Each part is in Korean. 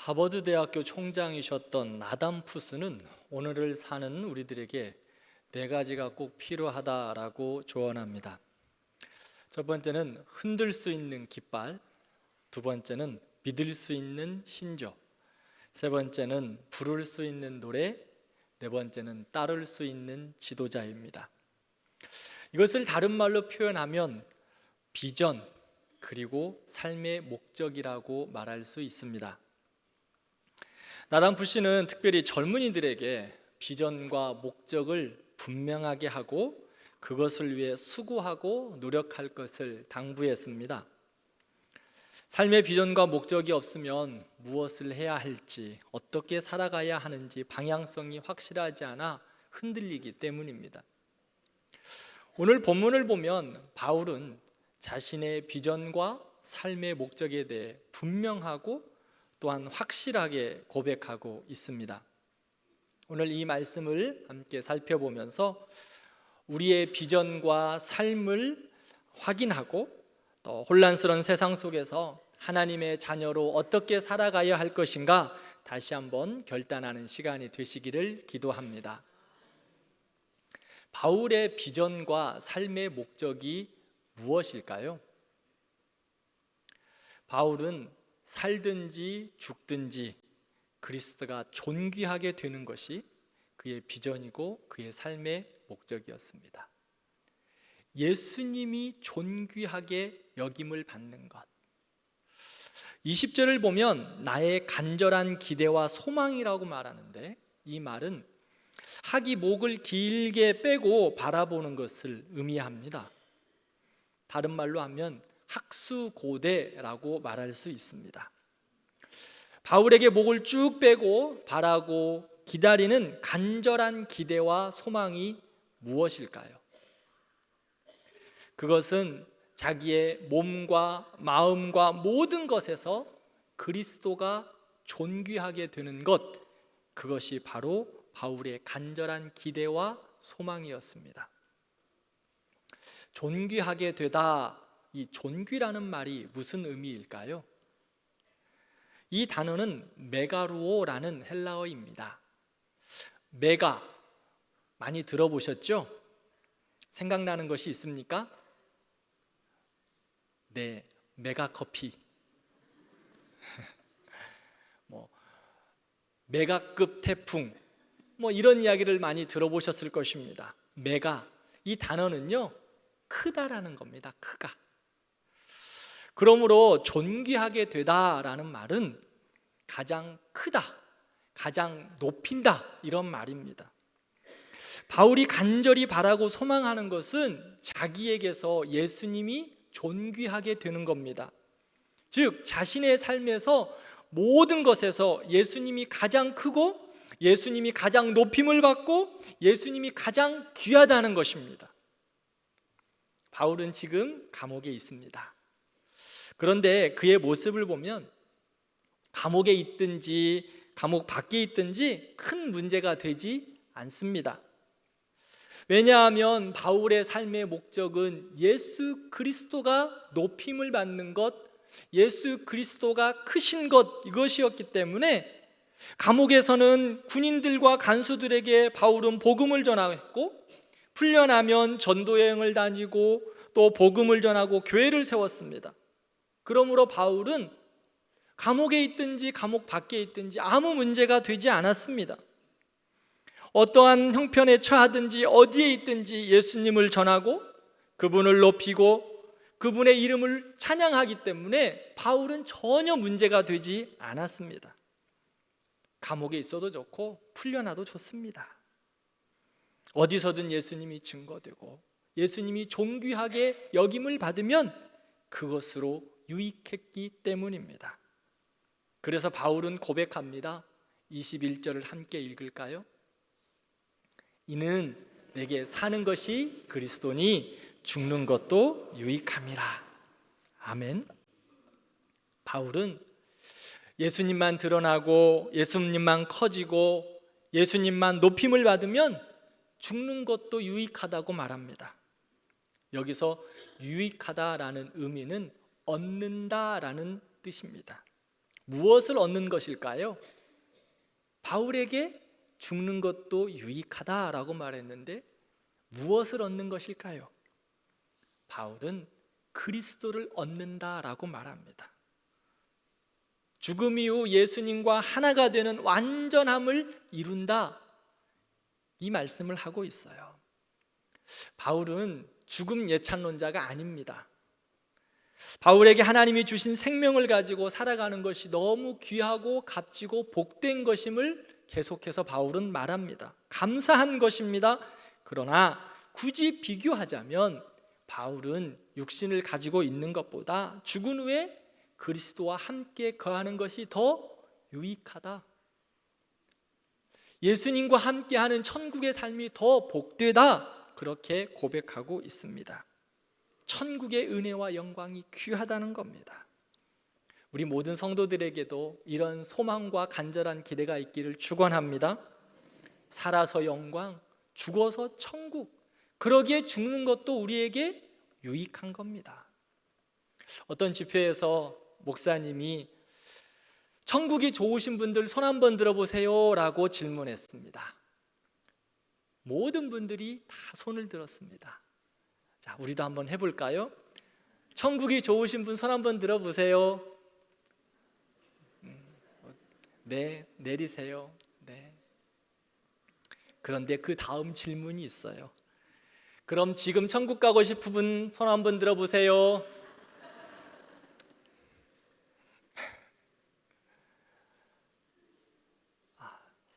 하버드 대학교 총장이셨던 아담푸스는 오늘을 사는 우리들에게 네 가지가 꼭 필요하다라고 조언합니다. 첫 번째는 흔들 수 있는 깃발, 두 번째는 믿을 수 있는 신조, 세 번째는 부를 수 있는 노래, 네 번째는 따를 수 있는 지도자입니다. 이것을 다른 말로 표현하면 비전 그리고 삶의 목적이라고 말할 수 있습니다. 나담푸시는 특별히 젊은이들에게 비전과 목적을 분명하게 하고 그것을 위해 수고하고 노력할 것을 당부했습니다. 삶의 비전과 목적이 없으면 무엇을 해야 할지, 어떻게 살아가야 하는지 방향성이 확실하지 않아 흔들리기 때문입니다. 오늘 본문을 보면 바울은 자신의 비전과 삶의 목적에 대해 분명하고 또한 확실하게 고백하고 있습니다. 오늘 이 말씀을 함께 살펴보면서 우리의 비전과 삶을 확인하고 또 혼란스러운 세상 속에서 하나님의 자녀로 어떻게 살아가야 할 것인가 다시 한번 결단하는 시간이 되시기를 기도합니다. 바울의 비전과 삶의 목적이 무엇일까요? 바울은 살든지 죽든지 그리스도가 존귀하게 되는 것이 그의 비전이고 그의 삶의 목적이었습니다. 예수님이 존귀하게 여김을 받는 것. 20절을 보면 나의 간절한 기대와 소망이라고 말하는데 이 말은 학이 목을 길게 빼고 바라보는 것을 의미합니다. 다른 말로 하면 학수고대라고 말할 수 있습니다. 바울에게 목을 쭉 빼고 바라고 기다리는 간절한 기대와 소망이 무엇일까요? 그것은 자기의 몸과 마음과 모든 것에서 그리스도가 존귀하게 되는 것, 그것이 바로 바울의 간절한 기대와 소망이었습니다. 존귀하게 되다, 이 존귀라는 말이 무슨 의미일까요? 이 단어는 메가루오라는 헬라어입니다. 메가, 많이 들어보셨죠? 생각나는 것이 있습니까? 네, 메가커피. 메가급 태풍, 이런 이야기를 많이 들어보셨을 것입니다. 메가, 이 단어는요 크다라는 겁니다. 크가. 그러므로 존귀하게 되다라는 말은 가장 크다, 가장 높인다 이런 말입니다. 바울이 간절히 바라고 소망하는 것은 자기에게서 예수님이 존귀하게 되는 겁니다. 즉 자신의 삶에서 모든 것에서 예수님이 가장 크고 예수님이 가장 높임을 받고 예수님이 가장 귀하다는 것입니다. 바울은 지금 감옥에 있습니다. 그런데 그의 모습을 보면 감옥에 있든지 감옥 밖에 있든지 큰 문제가 되지 않습니다. 왜냐하면 바울의 삶의 목적은 예수 그리스도가 높임을 받는 것, 예수 그리스도가 크신 것, 이것이었기 때문에 감옥에서는 군인들과 간수들에게 바울은 복음을 전하였고 풀려나면 전도여행을 다니고 또 복음을 전하고 교회를 세웠습니다. 그러므로 바울은 감옥에 있든지 감옥 밖에 있든지 아무 문제가 되지 않았습니다. 어떠한 형편에 처하든지 어디에 있든지 예수님을 전하고 그분을 높이고 그분의 이름을 찬양하기 때문에 바울은 전혀 문제가 되지 않았습니다. 감옥에 있어도 좋고 풀려나도 좋습니다. 어디서든 예수님이 증거되고 예수님이 존귀하게 여김을 받으면 그것으로 유익했기 때문입니다. 그래서 바울은 고백합니다. 21절을 함께 읽을까요? 이는 내게 사는 것이 그리스도니 죽는 것도 유익함이라. 아멘. 바울은 예수님만 드러나고 예수님만 커지고 예수님만 높임을 받으면 죽는 것도 유익하다고 말합니다. 여기서 유익하다라는 의미는 얻는다라는 뜻입니다. 무엇을 얻는 것일까요? 바울에게 죽는 것도 유익하다라고 말했는데 무엇을 얻는 것일까요? 바울은 그리스도를 얻는다라고 말합니다. 죽음 이후 예수님과 하나가 되는 완전함을 이룬다, 이 말씀을 하고 있어요. 바울은 죽음 예찬론자가 아닙니다. 바울에게 하나님이 주신 생명을 가지고 살아가는 것이 너무 귀하고 값지고 복된 것임을 계속해서 바울은 말합니다. 감사한 것입니다. 그러나 굳이 비교하자면 바울은 육신을 가지고 있는 것보다 죽은 후에 그리스도와 함께 거하는 것이 더 유익하다, 예수님과 함께하는 천국의 삶이 더 복되다, 그렇게 고백하고 있습니다. 천국의 은혜와 영광이 귀하다는 겁니다. 우리 모든 성도들에게도 이런 소망과 간절한 기대가 있기를 축원합니다. 살아서 영광, 죽어서 천국, 그러기에 죽는 것도 우리에게 유익한 겁니다. 어떤 집회에서 목사님이 천국이 좋으신 분들 손 한번 들어보세요 라고 질문했습니다. 모든 분들이 다 손을 들었습니다. 자, 우리도 한번 해볼까요? 천국이 좋으신 분 손 한번 들어보세요. 네, 내리세요. 네. 그런데 그 다음 질문이 있어요. 그럼 지금 천국 가고 싶은 분 손 한번 들어보세요.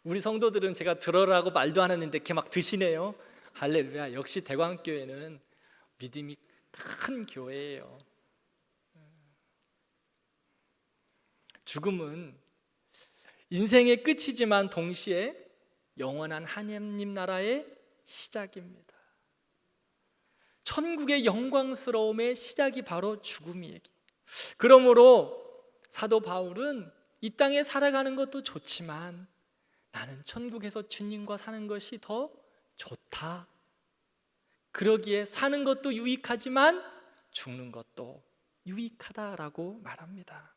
우리 성도들은 제가 들어라고 말도 안 했는데 이렇게 막 드시네요. 할렐루야. 역시 대광교회는 믿음이 큰 교회예요. 죽음은 인생의 끝이지만 동시에 영원한 하나님 나라의 시작입니다. 천국의 영광스러움의 시작이 바로 죽음이에요. 그러므로 사도 바울은 이 땅에 살아가는 것도 좋지만 나는 천국에서 주님과 사는 것이 더 좋다, 그러기에 사는 것도 유익하지만 죽는 것도 유익하다라고 말합니다.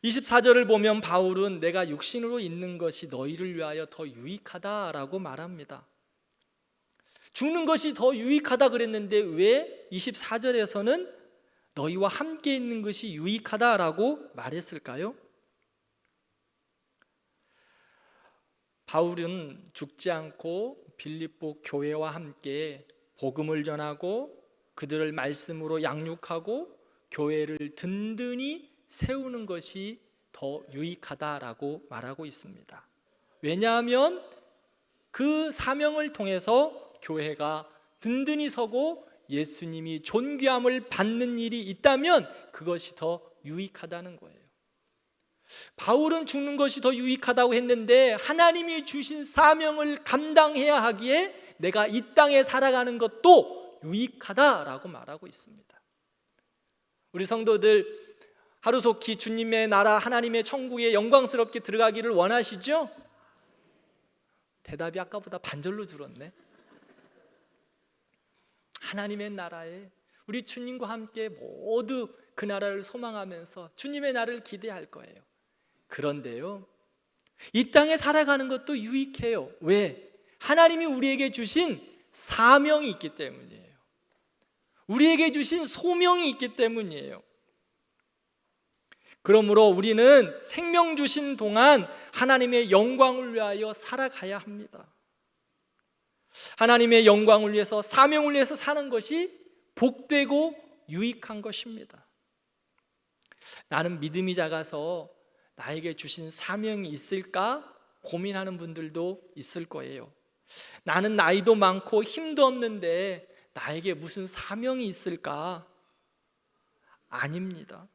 24절을 보면 바울은 내가 육신으로 있는 것이 너희를 위하여 더 유익하다라고 말합니다. 죽는 것이 더 유익하다 그랬는데 왜 24절에서는 너희와 함께 있는 것이 유익하다라고 말했을까요? 바울은 죽지 않고 빌립보 교회와 함께 복음을 전하고 그들을 말씀으로 양육하고 교회를 든든히 세우는 것이 더 유익하다라고 말하고 있습니다. 왜냐하면 그 사명을 통해서 교회가 든든히 서고 예수님이 존귀함을 받는 일이 있다면 그것이 더 유익하다는 거예요. 바울은 죽는 것이 더 유익하다고 했는데 하나님이 주신 사명을 감당해야 하기에 내가 이 땅에 살아가는 것도 유익하다라고 말하고 있습니다. 우리 성도들 하루속히 주님의 나라 하나님의 천국에 영광스럽게 들어가기를 원하시죠? 대답이 아까보다 반절로 줄었네. 하나님의 나라에 우리 주님과 함께 모두 그 나라를 소망하면서 주님의 나라를 기대할 거예요. 그런데요, 이 땅에 살아가는 것도 유익해요. 왜? 하나님이 우리에게 주신 사명이 있기 때문이에요. 우리에게 주신 소명이 있기 때문이에요. 그러므로 우리는 생명 주신 동안 하나님의 영광을 위하여 살아가야 합니다. 하나님의 영광을 위해서, 사명을 위해서 사는 것이 복되고 유익한 것입니다. 나는 믿음이 작아서 나에게 주신 사명이 있을까 고민하는 분들도 있을 거예요. 나는 나이도 많고 힘도 없는데 나에게 무슨 사명이 있을까? 아닙니다.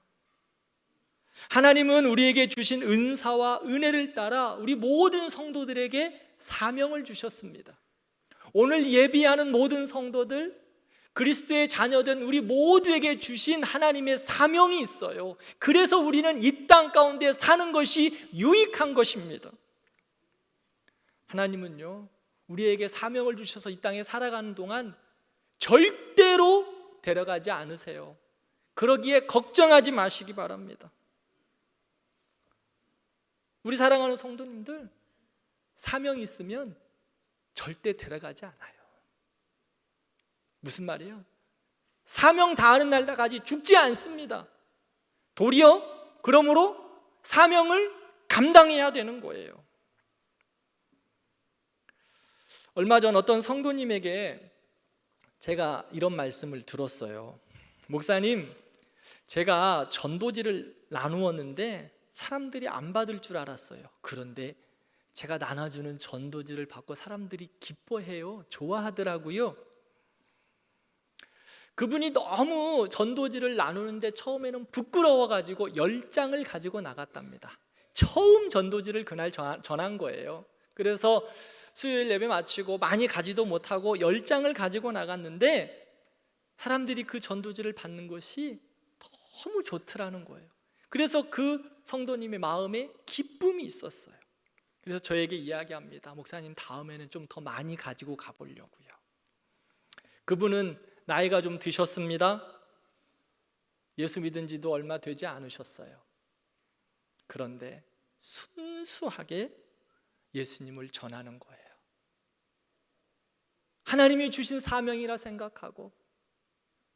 하나님은 우리에게 주신 은사와 은혜를 따라 우리 모든 성도들에게 사명을 주셨습니다. 오늘 예비하는 모든 성도들, 그리스도의 자녀된 우리 모두에게 주신 하나님의 사명이 있어요. 그래서 우리는 이 땅 가운데 사는 것이 유익한 것입니다. 하나님은요, 우리에게 사명을 주셔서 이 땅에 살아가는 동안 절대로 데려가지 않으세요. 그러기에 걱정하지 마시기 바랍니다. 우리 사랑하는 성도님들, 사명이 있으면 절대 데려가지 않아요. 무슨 말이에요? 사명 다하는 날까지 죽지 않습니다. 도리어 그러므로 사명을 감당해야 되는 거예요. 얼마 전 어떤 성도님에게 제가 이런 말씀을 들었어요. 목사님, 제가 전도지를 나누었는데 사람들이 안 받을 줄 알았어요. 그런데 제가 나눠주는 전도지를 받고 사람들이 기뻐해요. 좋아하더라고요. 그분이 너무 전도지를 나누는데 처음에는 부끄러워가지고 10장을 가지고 나갔답니다. 처음 전도지를 그날 전한 거예요. 그래서 수요일 예배 마치고 많이 가지도 못하고 10장을 가지고 나갔는데 사람들이 그 전도지를 받는 것이 너무 좋더라는 거예요. 그래서 그 성도님의 마음에 기쁨이 있었어요. 그래서 저에게 이야기합니다. 목사님, 다음에는 좀 더 많이 가지고 가보려고요. 그분은 나이가 좀 드셨습니다. 예수 믿은 지도 얼마 되지 않으셨어요. 그런데 순수하게 예수님을 전하는 거예요. 하나님이 주신 사명이라 생각하고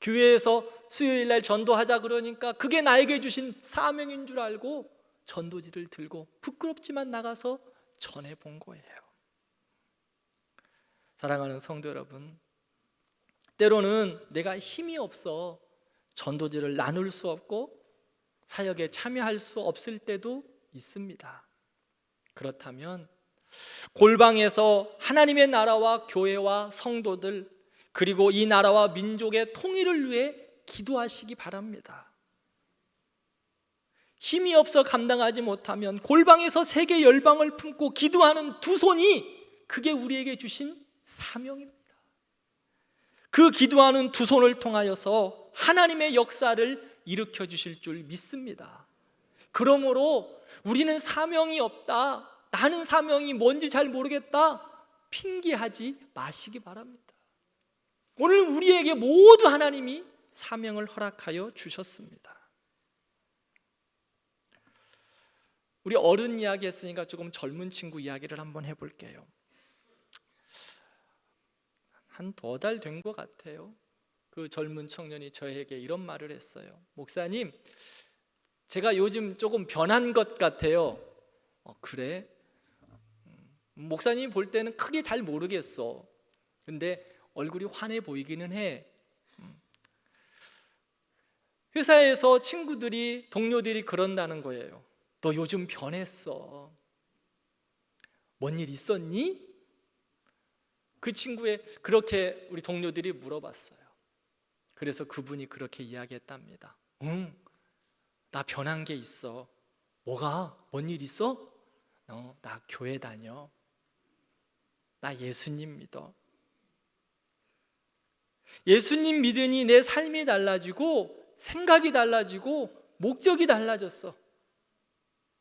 교회에서 수요일 날 전도하자 그러니까 그게 나에게 주신 사명인 줄 알고 전도지를 들고 부끄럽지만 나가서 전해본 거예요. 사랑하는 성도 여러분, 때로는 내가 힘이 없어 전도지를 나눌 수 없고 사역에 참여할 수 없을 때도 있습니다. 그렇다면 골방에서 하나님의 나라와 교회와 성도들 그리고 이 나라와 민족의 통일을 위해 기도하시기 바랍니다. 힘이 없어 감당하지 못하면 골방에서 세계 열방을 품고 기도하는 두 손이 그게 우리에게 주신 사명입니다. 그 기도하는 두 손을 통하여서 하나님의 역사를 일으켜 주실 줄 믿습니다. 그러므로 우리는 사명이 없다, 나는 사명이 뭔지 잘 모르겠다 핑계하지 마시기 바랍니다. 오늘 우리에게 모두 하나님이 사명을 허락하여 주셨습니다. 우리 어른 이야기 했으니까 조금 젊은 친구 이야기를 한번 해볼게요. 한 2달 된 것 같아요. 그 젊은 청년이 저에게 이런 말을 했어요. 목사님, 제가 요즘 조금 변한 것 같아요. 그래? 목사님 볼 때는 크게 잘 모르겠어. 근데 얼굴이 환해 보이기는 해. 회사에서 친구들이, 동료들이 그런다는 거예요. 너 요즘 변했어. 뭔 일 있었니? 그 친구의 그렇게 우리 동료들이 물어봤어요. 그래서 그분이 그렇게 이야기했답니다. 응, 나 변한 게 있어. 뭐가? 뭔 일 있어? 나 교회 다녀. 나 예수님 믿어. 예수님 믿으니 내 삶이 달라지고 생각이 달라지고 목적이 달라졌어.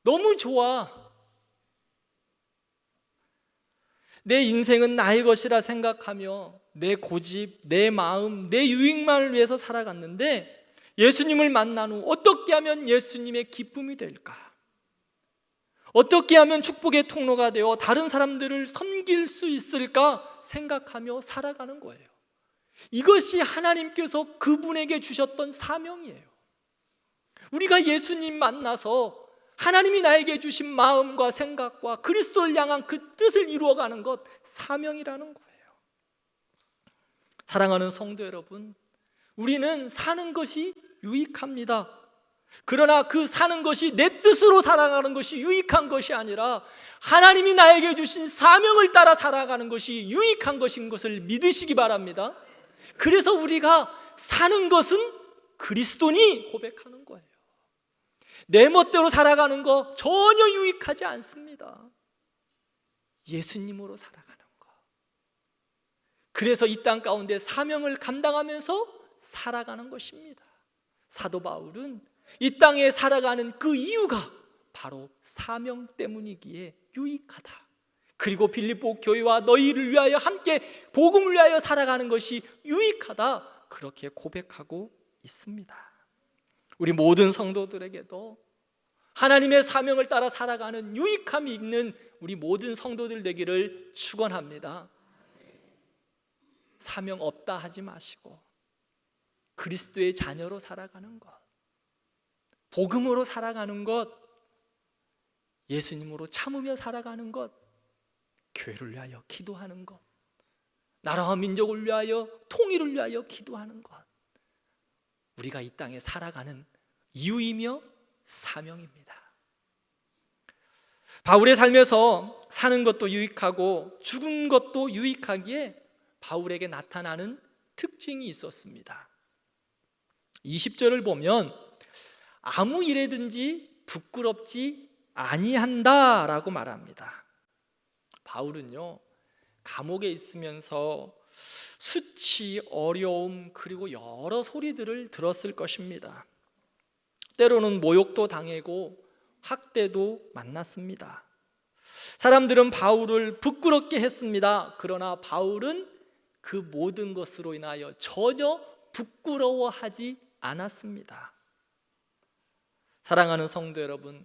너무 좋아. 내 인생은 나의 것이라 생각하며 내 고집, 내 마음, 내 유익만을 위해서 살아갔는데 예수님을 만난 후 어떻게 하면 예수님의 기쁨이 될까? 어떻게 하면 축복의 통로가 되어 다른 사람들을 섬길 수 있을까 생각하며 살아가는 거예요. 이것이 하나님께서 그분에게 주셨던 사명이에요. 우리가 예수님 만나서 하나님이 나에게 주신 마음과 생각과 그리스도를 향한 그 뜻을 이루어가는 것, 사명이라는 거예요. 사랑하는 성도 여러분, 우리는 사는 것이 유익합니다. 그러나 그 사는 것이 내 뜻으로 살아가는 것이 유익한 것이 아니라 하나님이 나에게 주신 사명을 따라 살아가는 것이 유익한 것인 것을 믿으시기 바랍니다. 그래서 우리가 사는 것은 그리스도니 고백하는 거예요. 내 멋대로 살아가는 거 전혀 유익하지 않습니다. 예수님으로 살아가는 거. 그래서 이 땅 가운데 사명을 감당하면서 살아가는 것입니다. 사도 바울은 이 땅에 살아가는 그 이유가 바로 사명 때문이기에 유익하다. 그리고 빌립보 교회와 너희를 위하여 함께 복음을 위하여 살아가는 것이 유익하다. 그렇게 고백하고 있습니다. 우리 모든 성도들에게도 하나님의 사명을 따라 살아가는 유익함이 있는 우리 모든 성도들 되기를 축원합니다. 사명 없다 하지 마시고 그리스도의 자녀로 살아가는 것, 복음으로 살아가는 것, 예수님으로 참으며 살아가는 것, 교회를 위하여 기도하는 것, 나라와 민족을 위하여 통일을 위하여 기도하는 것, 우리가 이 땅에 살아가는 이유이며 사명입니다. 바울의 삶에서 사는 것도 유익하고 죽은 것도 유익하기에 바울에게 나타나는 특징이 있었습니다. 20절을 보면 아무 일에든지 부끄럽지 아니한다 라고 말합니다. 바울은요, 감옥에 있으면서 수치, 어려움, 그리고 여러 소리들을 들었을 것입니다. 때로는 모욕도 당하고 학대도 만났습니다. 사람들은 바울을 부끄럽게 했습니다. 그러나 바울은 그 모든 것으로 인하여 전혀 부끄러워하지 않았습니다. 사랑하는 성도 여러분,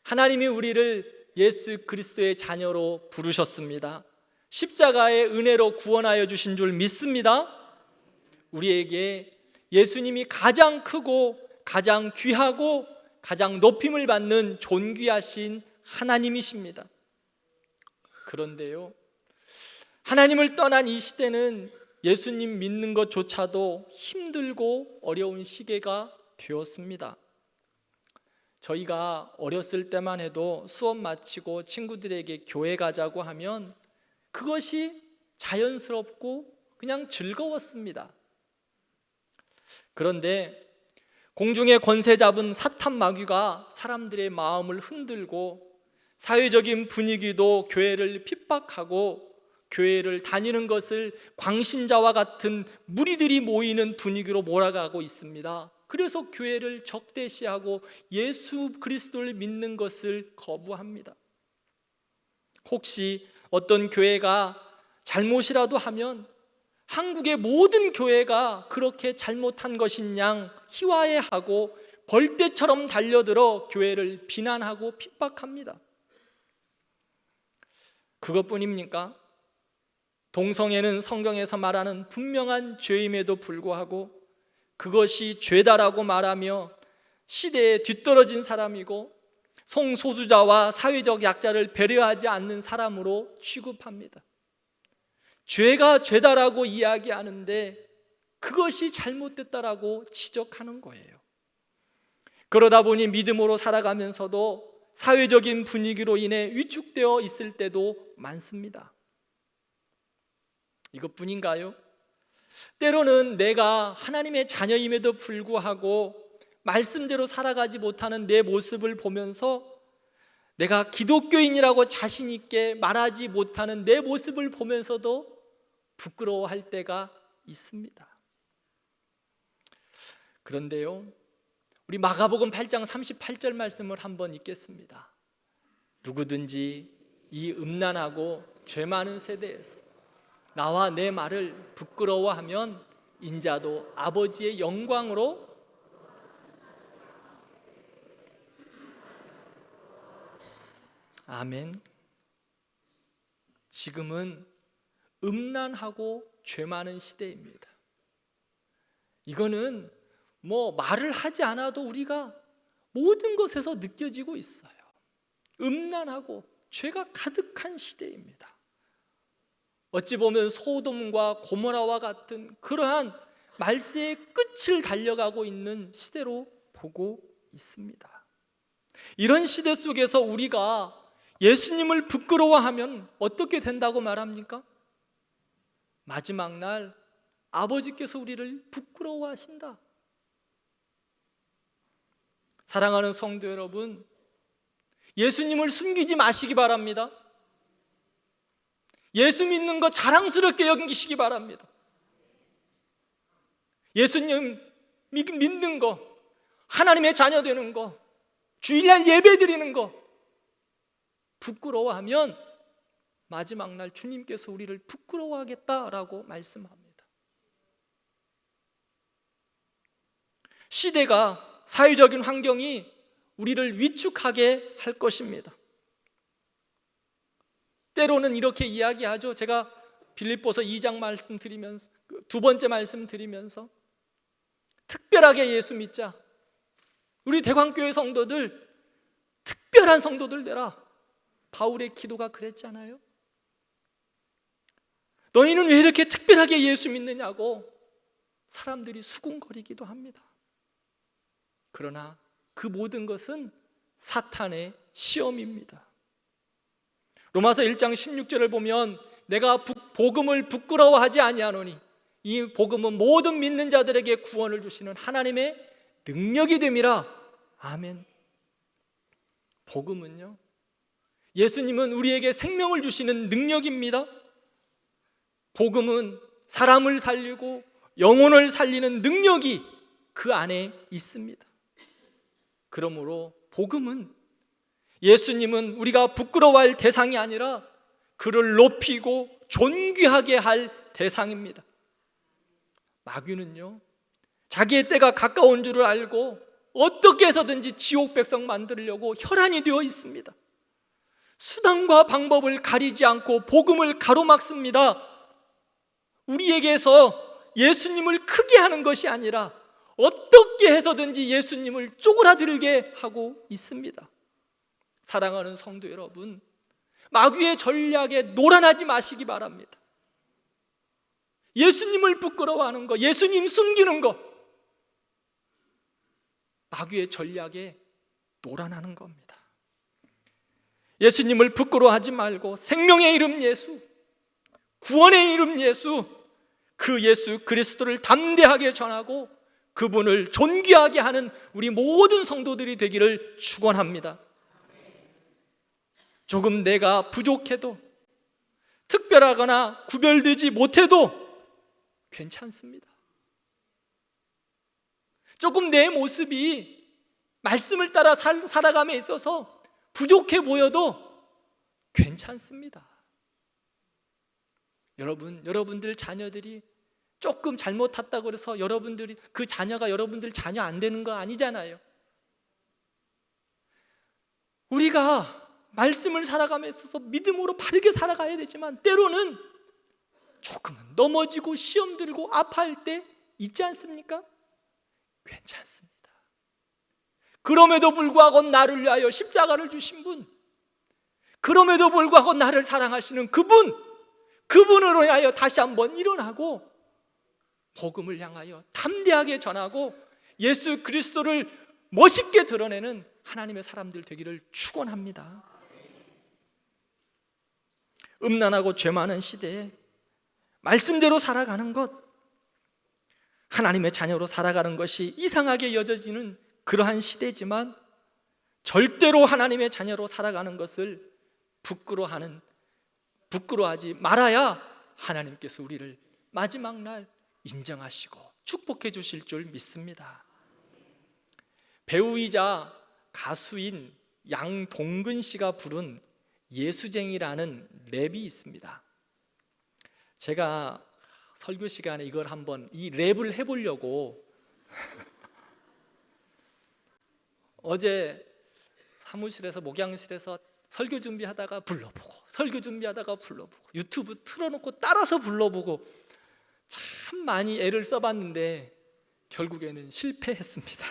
하나님이 우리를 예수 그리스도의 자녀로 부르셨습니다. 십자가의 은혜로 구원하여 주신 줄 믿습니다. 우리에게 예수님이 가장 크고 가장 귀하고 가장 높임을 받는 존귀하신 하나님이십니다. 그런데요, 하나님을 떠난 이 시대는 예수님 믿는 것조차도 힘들고 어려운 시기가 되었습니다. 저희가 어렸을 때만 해도 수업 마치고 친구들에게 교회 가자고 하면 그것이 자연스럽고 그냥 즐거웠습니다. 그런데 공중의 권세 잡은 사탄 마귀가 사람들의 마음을 흔들고 사회적인 분위기도 교회를 핍박하고 교회를 다니는 것을 광신자와 같은 무리들이 모이는 분위기로 몰아가고 있습니다. 그래서 교회를 적대시하고 예수 그리스도를 믿는 것을 거부합니다. 혹시 어떤 교회가 잘못이라도 하면 한국의 모든 교회가 그렇게 잘못한 것인 양 희화해하고 벌떼처럼 달려들어 교회를 비난하고 핍박합니다. 그것뿐입니까? 동성애는 성경에서 말하는 분명한 죄임에도 불구하고 그것이 죄다라고 말하며 시대에 뒤떨어진 사람이고 성소수자와 사회적 약자를 배려하지 않는 사람으로 취급합니다. 죄가 죄다라고 이야기하는데 그것이 잘못됐다라고 지적하는 거예요. 그러다 보니 믿음으로 살아가면서도 사회적인 분위기로 인해 위축되어 있을 때도 많습니다. 이것뿐인가요? 때로는 내가 하나님의 자녀임에도 불구하고 말씀대로 살아가지 못하는 내 모습을 보면서 내가 기독교인이라고 자신 있게 말하지 못하는 내 모습을 보면서도 부끄러워할 때가 있습니다. 그런데요, 우리 마가복음 8장 38절 말씀을 한번 읽겠습니다. 누구든지 이 음란하고 죄 많은 세대에서 나와 내 말을 부끄러워하면 인자도 아버지의 영광으로 아멘. 지금은 음란하고 죄 많은 시대입니다. 이거는 말을 하지 않아도 우리가 모든 것에서 느껴지고 있어요. 음란하고 죄가 가득한 시대입니다. 어찌 보면 소돔과 고모라와 같은 그러한 말세의 끝을 달려가고 있는 시대로 보고 있습니다. 이런 시대 속에서 우리가 예수님을 부끄러워하면 어떻게 된다고 말합니까? 마지막 날 아버지께서 우리를 부끄러워하신다. 사랑하는 성도 여러분, 예수님을 숨기지 마시기 바랍니다. 예수 믿는 거 자랑스럽게 여기시기 바랍니다. 예수님 믿는 거, 하나님의 자녀 되는 거, 주일날 예배 드리는 거 부끄러워하면 마지막 날 주님께서 우리를 부끄러워하겠다라고 말씀합니다. 시대가, 사회적인 환경이 우리를 위축하게 할 것입니다. 때로는 이렇게 이야기하죠. 제가 빌립보서 2장 말씀드리면서, 두 번째 말씀드리면서 특별하게 예수 믿자. 우리 대광교회 성도들, 특별한 성도들 되라. 바울의 기도가 그랬잖아요. 너희는 왜 이렇게 특별하게 예수 믿느냐고 사람들이 수군거리기도 합니다. 그러나 그 모든 것은 사탄의 시험입니다. 로마서 1장 16절을 보면 내가 복음을 부끄러워하지 아니하노니 이 복음은 모든 믿는 자들에게 구원을 주시는 하나님의 능력이 됨이라. 아멘. 복음은요, 예수님은 우리에게 생명을 주시는 능력입니다. 복음은 사람을 살리고 영혼을 살리는 능력이 그 안에 있습니다. 그러므로 복음은, 예수님은 우리가 부끄러워할 대상이 아니라 그를 높이고 존귀하게 할 대상입니다. 마귀는요, 자기의 때가 가까운 줄을 알고 어떻게 해서든지 지옥 백성 만들려고 혈안이 되어 있습니다. 수단과 방법을 가리지 않고 복음을 가로막습니다. 우리에게서 예수님을 크게 하는 것이 아니라 어떻게 해서든지 예수님을 쪼그라들게 하고 있습니다. 사랑하는 성도 여러분, 마귀의 전략에 노란하지 마시기 바랍니다. 예수님을 부끄러워하는 것, 예수님 숨기는 것, 마귀의 전략에 노란하는 겁니다. 예수님을 부끄러워하지 말고 생명의 이름 예수, 구원의 이름 예수, 그 예수 그리스도를 담대하게 전하고 그분을 존귀하게 하는 우리 모든 성도들이 되기를 축원합니다. 조금 내가 부족해도, 특별하거나 구별되지 못해도 괜찮습니다. 조금 내 모습이 말씀을 따라 살아감에 있어서 부족해 보여도 괜찮습니다. 여러분들 자녀들이 조금 잘못했다고 해서 여러분들이, 그 자녀가 여러분들 자녀 안 되는 거 아니잖아요. 우리가 말씀을 살아감에 있어서 믿음으로 바르게 살아가야 되지만 때로는 조금은 넘어지고 시험 들고 아파할 때 있지 않습니까? 괜찮습니다. 그럼에도 불구하고 나를 위하여 십자가를 주신 분, 그럼에도 불구하고 나를 사랑하시는 그분으로 인하여 다시 한번 일어나고 복음을 향하여 담대하게 전하고 예수 그리스도를 멋있게 드러내는 하나님의 사람들 되기를 축원합니다. 음란하고 죄 많은 시대에 말씀대로 살아가는 것, 하나님의 자녀로 살아가는 것이 이상하게 여겨지는 그러한 시대지만 절대로 하나님의 자녀로 살아가는 것을 부끄러워하지 말아야 하나님께서 우리를 마지막 날 인정하시고 축복해 주실 줄 믿습니다. 배우이자 가수인 양동근 씨가 부른 예수쟁이라는 랩이 있습니다. 제가 설교 시간에 이걸 한번 이 랩을 해보려고 어제 사무실에서, 목양실에서 설교 준비하다가 불러보고 유튜브 틀어놓고 따라서 불러보고 참 많이 애를 써봤는데 결국에는 실패했습니다.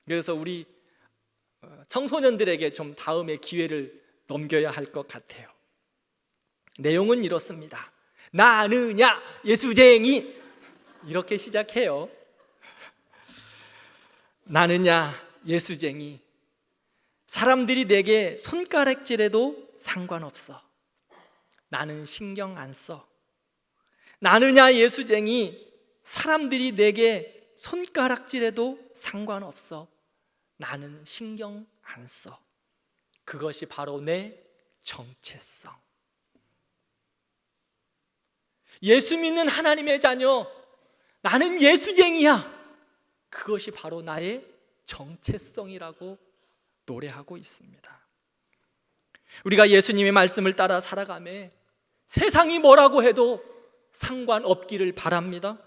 그래서 우리 청소년들에게 좀 다음에 기회를 넘겨야 할 것 같아요. 내용은 이렇습니다. 나느냐 예수쟁이, 이렇게 시작해요. 나느냐 예수쟁이, 사람들이 내게 손가락질해도 상관없어. 나는 신경 안 써. 나느냐 예수쟁이, 사람들이 내게 손가락질해도 상관없어. 나는 신경 안 써. 그것이 바로 내 정체성. 예수 믿는 하나님의 자녀, 나는 예수쟁이야. 그것이 바로 나의 정체성이라고 노래하고 있습니다. 우리가 예수님의 말씀을 따라 살아가며 세상이 뭐라고 해도 상관없기를 바랍니다.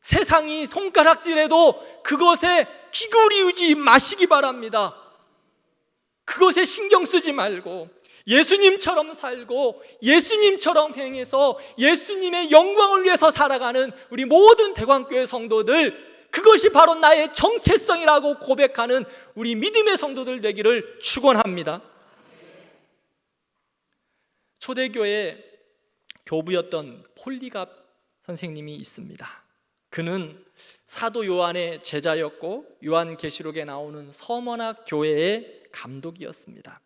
세상이 손가락질해도 그것에 기울이지 마시기 바랍니다. 그것에 신경 쓰지 말고 예수님처럼 살고 예수님처럼 행해서 예수님의 영광을 위해서 살아가는 우리 모든 대광교회 성도들, 그것이 바로 나의 정체성이라고 고백하는 우리 믿음의 성도들 되기를 축원합니다. 초대교회 교부였던 폴리갑 선생님이 있습니다. 그는 사도 요한의 제자였고 요한계시록에 나오는 서머나 교회의 감독이었습니다.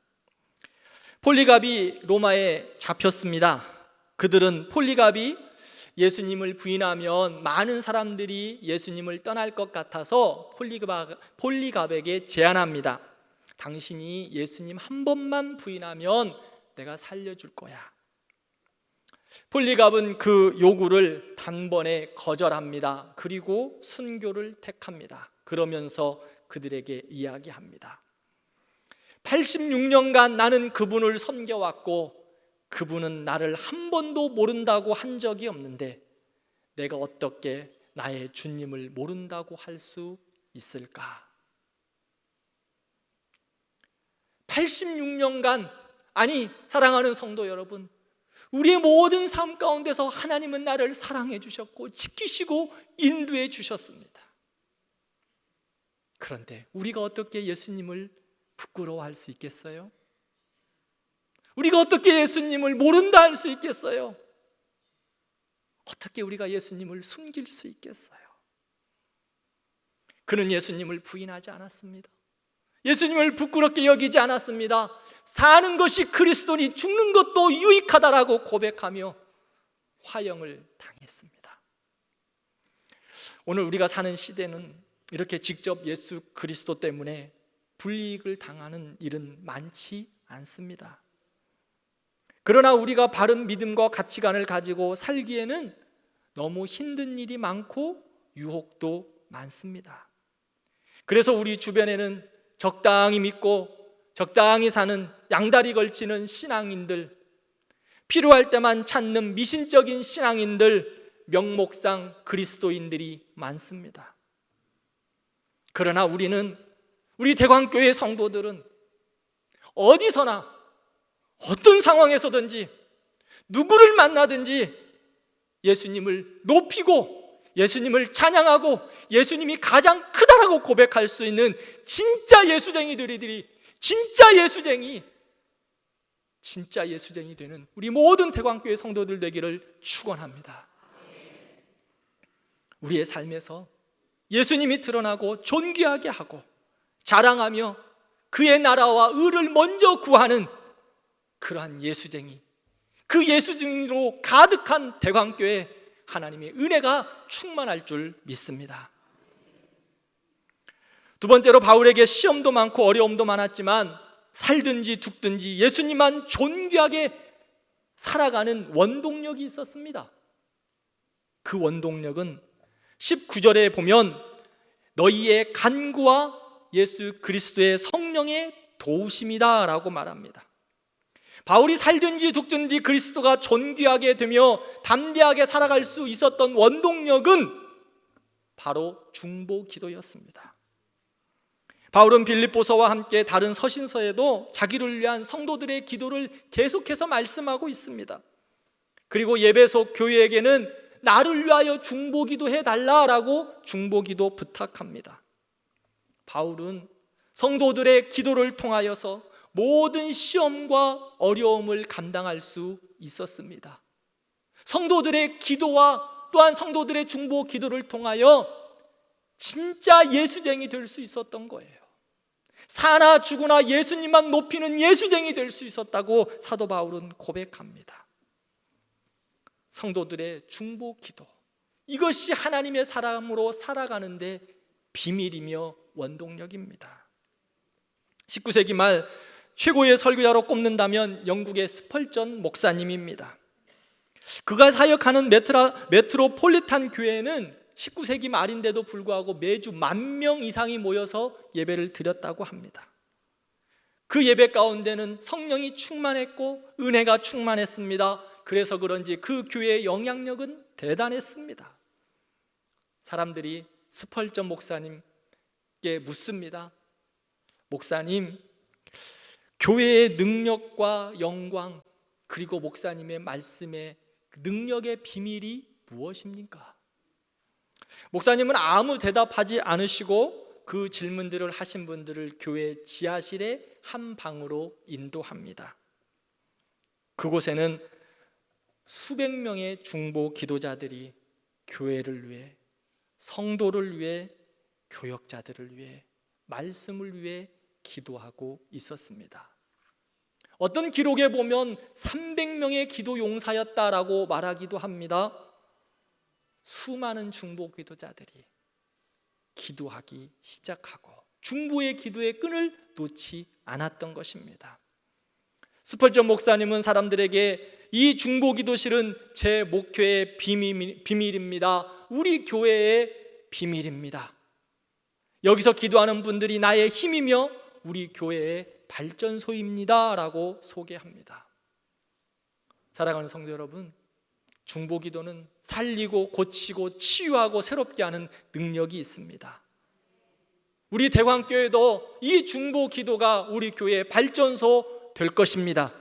폴리갑이 로마에 잡혔습니다. 그들은 폴리갑이 예수님을 부인하면 많은 사람들이 예수님을 떠날 것 같아서 폴리갑에게 제안합니다. 당신이 예수님 한 번만 부인하면 내가 살려줄 거야. 폴리갑은 그 요구를 단번에 거절합니다. 그리고 순교를 택합니다. 그러면서 그들에게 이야기합니다. 86년간 나는 그분을 섬겨왔고 그분은 나를 한 번도 모른다고 한 적이 없는데 내가 어떻게 나의 주님을 모른다고 할 수 있을까? 86년간, 아니 사랑하는 성도 여러분, 우리의 모든 삶 가운데서 하나님은 나를 사랑해 주셨고 지키시고 인도해 주셨습니다. 그런데 우리가 어떻게 예수님을 부끄러워할 수 있겠어요? 우리가 어떻게 예수님을 모른다 할 수 있겠어요? 어떻게 우리가 예수님을 숨길 수 있겠어요? 그는 예수님을 부인하지 않았습니다. 예수님을 부끄럽게 여기지 않았습니다. 사는 것이 그리스도니 죽는 것도 유익하다라고 고백하며 화형을 당했습니다. 오늘 우리가 사는 시대는 이렇게 직접 예수 그리스도 때문에 불이익을 당하는 일은 많지 않습니다. 그러나 우리가 바른 믿음과 가치관을 가지고 살기에는 너무 힘든 일이 많고 유혹도 많습니다. 그래서 우리 주변에는 적당히 믿고 적당히 사는 양다리 걸치는 신앙인들, 필요할 때만 찾는 미신적인 신앙인들, 명목상 그리스도인들이 많습니다. 그러나 우리 대광교회 성도들은 어디서나 어떤 상황에서든지 누구를 만나든지 예수님을 높이고 예수님을 찬양하고 예수님이 가장 크다라고 고백할 수 있는 진짜 예수쟁이들이 진짜 예수쟁이 되는 우리 모든 대광교회 성도들 되기를 축원합니다. 우리의 삶에서 예수님이 드러나고 존귀하게 하고 자랑하며 그의 나라와 의를 먼저 구하는 그러한 예수쟁이, 그 예수쟁이로 가득한 대광교회 하나님의 은혜가 충만할 줄 믿습니다. 두 번째로 바울에게 시험도 많고 어려움도 많았지만 살든지 죽든지 예수님만 존귀하게 살아가는 원동력이 있었습니다. 그 원동력은 19절에 보면 너희의 간구와 예수 그리스도의 성령의 도우심이다 라고 말합니다. 바울이 살든지 죽든지 그리스도가 존귀하게 되며 담대하게 살아갈 수 있었던 원동력은 바로 중보 기도였습니다. 바울은 빌립보서와 함께 다른 서신서에도 자기를 위한 성도들의 기도를 계속해서 말씀하고 있습니다. 그리고 예배소 교회에게는 나를 위하여 중보기도 해달라라고 중보기도 부탁합니다. 바울은 성도들의 기도를 통하여서 모든 시험과 어려움을 감당할 수 있었습니다. 성도들의 기도와 또한 성도들의 중보 기도를 통하여 진짜 예수쟁이 될 수 있었던 거예요. 사나 죽으나 예수님만 높이는 예수쟁이 될 수 있었다고 사도 바울은 고백합니다. 성도들의 중보 기도, 이것이 하나님의 사람으로 살아가는데 비밀이며 원동력입니다. 19세기 말 최고의 설교자로 꼽는다면 영국의 스펄전 목사님입니다. 그가 사역하는 메트로폴리탄 교회는 19세기 말인데도 불구하고 매주 10,000명 이상이 모여서 예배를 드렸다고 합니다. 그 예배 가운데는 성령이 충만했고 은혜가 충만했습니다. 그래서 그런지 그 교회의 영향력은 대단했습니다. 사람들이 스펄전 목사님께 묻습니다. 목사님, 교회의 능력과 영광, 그리고 목사님의 말씀의 능력의 비밀이 무엇입니까? 목사님은 아무 대답하지 않으시고 그 질문들을 하신 분들을 교회 지하실의 한 방으로 인도합니다. 그곳에는 수백 명의 중보 기도자들이 교회를 위해, 성도를 위해, 교역자들을 위해, 말씀을 위해 기도하고 있었습니다. 어떤 기록에 보면 300명의 기도 용사였다라고 말하기도 합니다. 수많은 중보 기도자들이 기도하기 시작하고 중보의 기도의 끈을 놓지 않았던 것입니다. 스펄전 목사님은 사람들에게 이 중보 기도실은 제 목회의 비밀입니다. 우리 교회의 비밀입니다. 여기서 기도하는 분들이 나의 힘이며 우리 교회의 발전소입니다 라고 소개합니다. 사랑하는 성도 여러분, 중보 기도는 살리고 고치고 치유하고 새롭게 하는 능력이 있습니다. 우리 대광교회도 이 중보 기도가 우리 교회의 발전소 될 것입니다.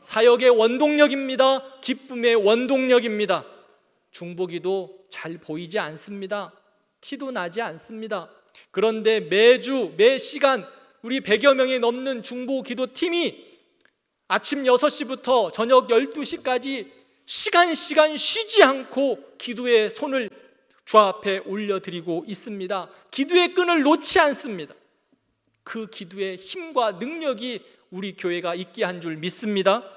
사역의 원동력입니다. 기쁨의 원동력입니다. 중보 기도 잘 보이지 않습니다. 티도 나지 않습니다. 그런데 매주 매 시간 우리 100여 명이 넘는 중보 기도 팀이 아침 6시부터 저녁 12시까지 시간 쉬지 않고 기도의 손을 주 앞에 올려드리고 있습니다. 기도의 끈을 놓지 않습니다. 그 기도의 힘과 능력이 우리 교회가 있게 한 줄 믿습니다.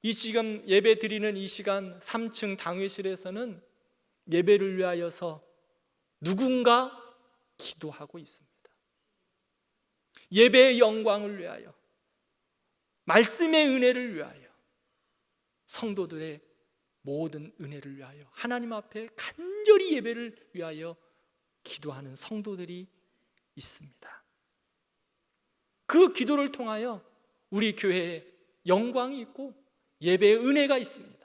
이 지금 예배 드리는 이 시간 3층 당회실에서는 예배를 위하여서 누군가 기도하고 있습니다. 예배의 영광을 위하여, 말씀의 은혜를 위하여, 성도들의 모든 은혜를 위하여, 하나님 앞에 간절히 예배를 위하여 기도하는 성도들이 있습니다. 그 기도를 통하여 우리 교회에 영광이 있고 예배의 은혜가 있습니다.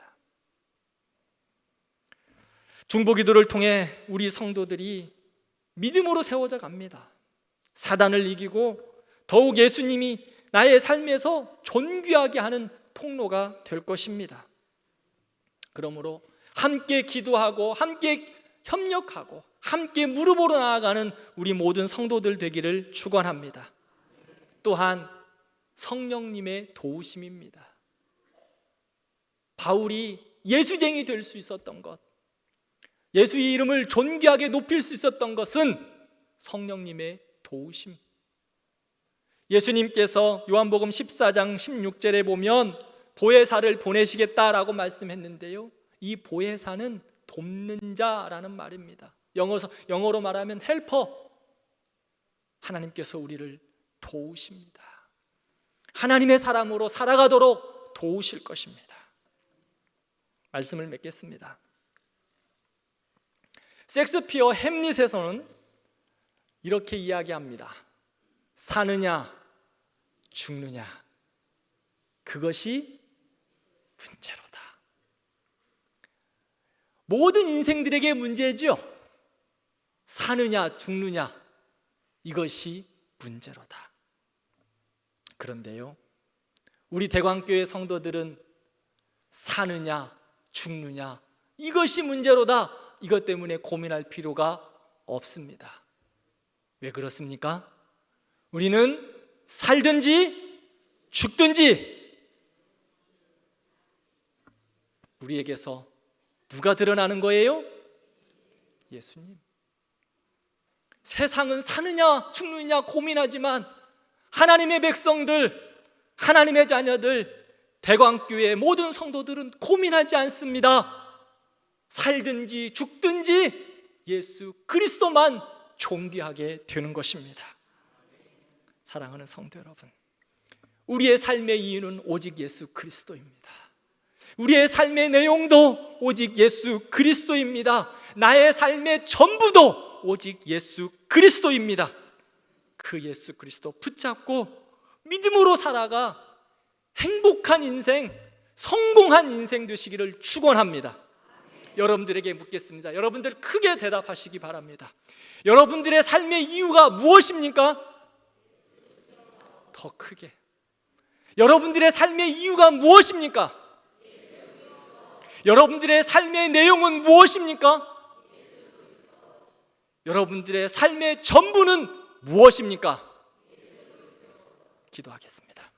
중보 기도를 통해 우리 성도들이 믿음으로 세워져 갑니다. 사단을 이기고 더욱 예수님이 나의 삶에서 존귀하게 하는 통로가 될 것입니다. 그러므로 함께 기도하고 함께 협력하고 함께 무릎으로 나아가는 우리 모든 성도들 되기를 축원합니다. 또한 성령님의 도우심입니다. 바울이 예수쟁이 될 수 있었던 것, 예수의 이름을 존귀하게 높일 수 있었던 것은 성령님의 도우심. 예수님께서 요한복음 14장 16절에 보면 보혜사를 보내시겠다라고 말씀했는데요, 이 보혜사는 돕는 자라는 말입니다. 영어로 말하면 헬퍼. 하나님께서 우리를 도우십니다. 하나님의 사람으로 살아가도록 도우실 것입니다. 말씀을 맺겠습니다. 섹스피어 햄릿에서는 이렇게 이야기합니다. 사느냐 죽느냐 그것이 문제로다. 모든 인생들에게 문제죠. 사느냐 죽느냐 이것이 문제로다. 그런데요, 우리 대광교회 성도들은 사느냐 죽느냐 이것이 문제로다, 이것 때문에 고민할 필요가 없습니다. 왜 그렇습니까? 우리는 살든지 죽든지 우리에게서 누가 드러나는 거예요? 예수님. 세상은 사느냐 죽느냐 고민하지만 하나님의 백성들, 하나님의 자녀들, 대광교회의 모든 성도들은 고민하지 않습니다. 살든지 죽든지 예수 그리스도만 존귀하게 되는 것입니다. 사랑하는 성도 여러분, 우리의 삶의 이유는 오직 예수 그리스도입니다. 우리의 삶의 내용도 오직 예수 그리스도입니다. 나의 삶의 전부도 오직 예수 그리스도입니다. 그 예수 그리스도 붙잡고 믿음으로 살아가 행복한 인생, 성공한 인생 되시기를 축원합니다. 여러분들에게 묻겠습니다. 여러분들 크게 대답하시기 바랍니다. 여러분들의 삶의 이유가 무엇입니까? 더 크게. 여러분들의 삶의 이유가 무엇입니까? 여러분들의 삶의 내용은 무엇입니까? 여러분들의 삶의 전부는 무엇입니까? 기도하겠습니다.